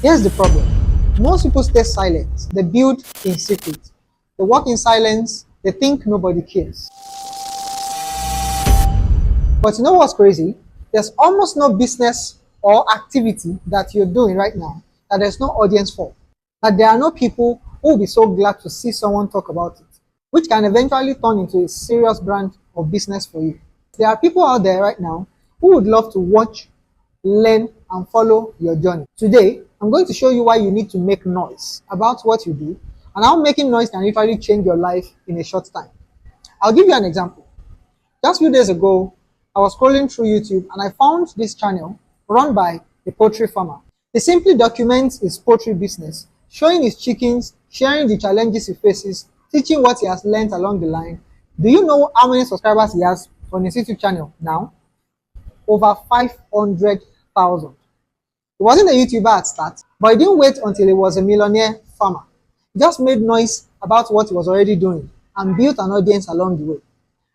Here's the problem. Most people stay silent. They build in secret. They work in silence. They think nobody cares. But you know what's crazy? There's almost no business or activity that you're doing right now that there's no audience for. That there are no people who will be so glad to see someone talk about it, which can eventually turn into a serious brand of business for you. There are people out there right now who would love to watch, learn, and follow your journey. Today, I'm going to show you why you need to make noise about what you do and how making noise can literally change your life in a short time. I'll give you an example. Just a few days ago, I was scrolling through YouTube and I found this channel run by a poultry farmer. He simply documents his poultry business, showing his chickens, sharing the challenges he faces, teaching what he has learned along the line. Do you know how many subscribers he has on his YouTube channel now? Over 500,000. He wasn't a YouTuber at start, but he didn't wait until he was a millionaire farmer. He just made noise about what he was already doing and built an audience along the way.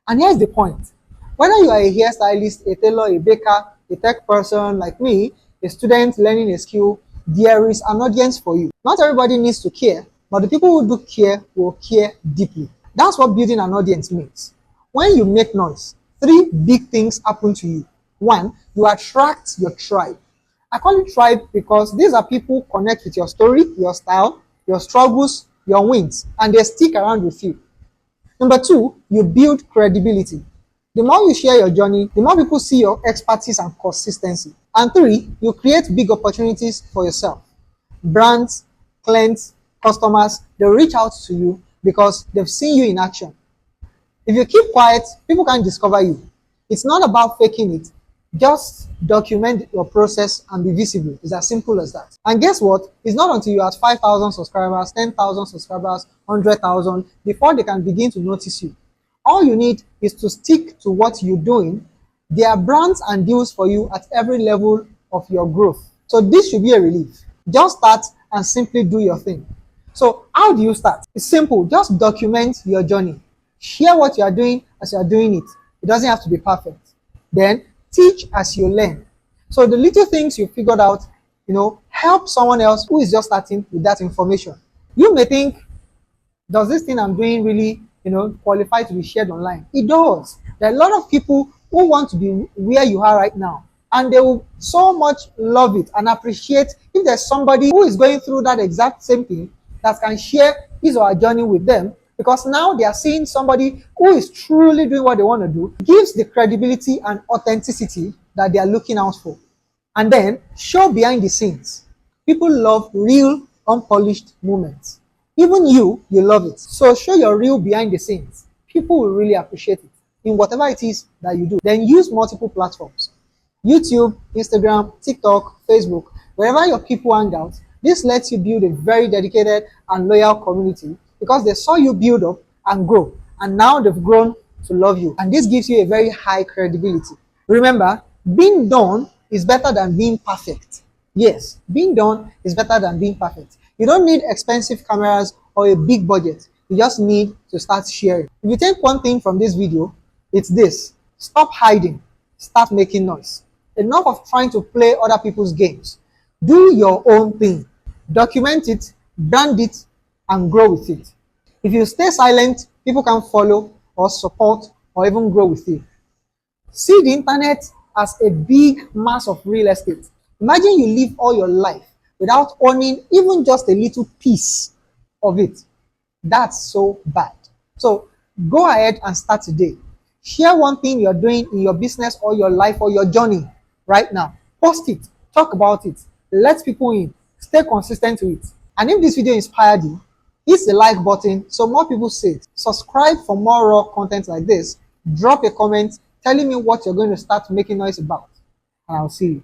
And here's the point. Whether you are a hairstylist, a tailor, a baker, a tech person like me, a student learning a skill, there is an audience for you. Not everybody needs to care, but the people who do care will care deeply. That's what building an audience means. When you make noise, three big things happen to you. One, you attract your tribe. I call it tribe because these are people who connect with your story, your style, your struggles, your wins, and they stick around with you. Number two, you build credibility. The more you share your journey, the more people see your expertise and consistency. And three, you create big opportunities for yourself. Brands, clients, customers, they'll reach out to you because they've seen you in action. If you keep quiet, people can't discover you. It's not about faking it. Just document your process and be visible. It's as simple as that. And guess what? It's not until you're at 5,000 subscribers, 10,000 subscribers, 100,000 before they can begin to notice you. All you need is to stick to what you're doing. There are brands and deals for you at every level of your growth. So this should be a relief. Just start and simply do your thing. So how do you start? It's simple. Just document your journey. Share what you are doing as you are doing it. It doesn't have to be perfect. Then teach as you learn. So the little things you figured out, help someone else who is just starting with that information. You may think, does this thing I'm doing really, qualify to be shared online? It does. There are a lot of people who want to be where you are right now, and they will so much love it and appreciate if there's somebody who is going through that exact same thing that can share his or her journey with them, because now they are seeing somebody who is truly doing what they want to do, gives the credibility and authenticity that they are looking out for. And then show behind the scenes. People love real, unpolished moments. Even you love it. So show your real behind the scenes. People will really appreciate it in whatever it is that you do. Then use multiple platforms. YouTube, Instagram, TikTok, Facebook, wherever your people hang out. This lets you build a very dedicated and loyal community because they saw you build up and grow, and now they've grown to love you. And this gives you a very high credibility. Remember, being done is better than being perfect. Yes, being done is better than being perfect. You don't need expensive cameras or a big budget. You just need to start sharing. If you take one thing from this video, it's this. Stop hiding. Start making noise. Enough of trying to play other people's games. Do your own thing. Document it, brand it, and grow with it. If you stay silent, people can follow or support or even grow with you. See the internet as a big mass of real estate. Imagine you live all your life without owning even just a little piece of it. That's so bad. So go ahead and start today. Share one thing you're doing in your business or your life or your journey right now. Post it. Talk about it. Let people in. Stay consistent to it. And if this video inspired you, hit the like button so more people see it. Subscribe for more raw content like this. Drop a comment telling me what you're going to start making noise about. And I'll see you.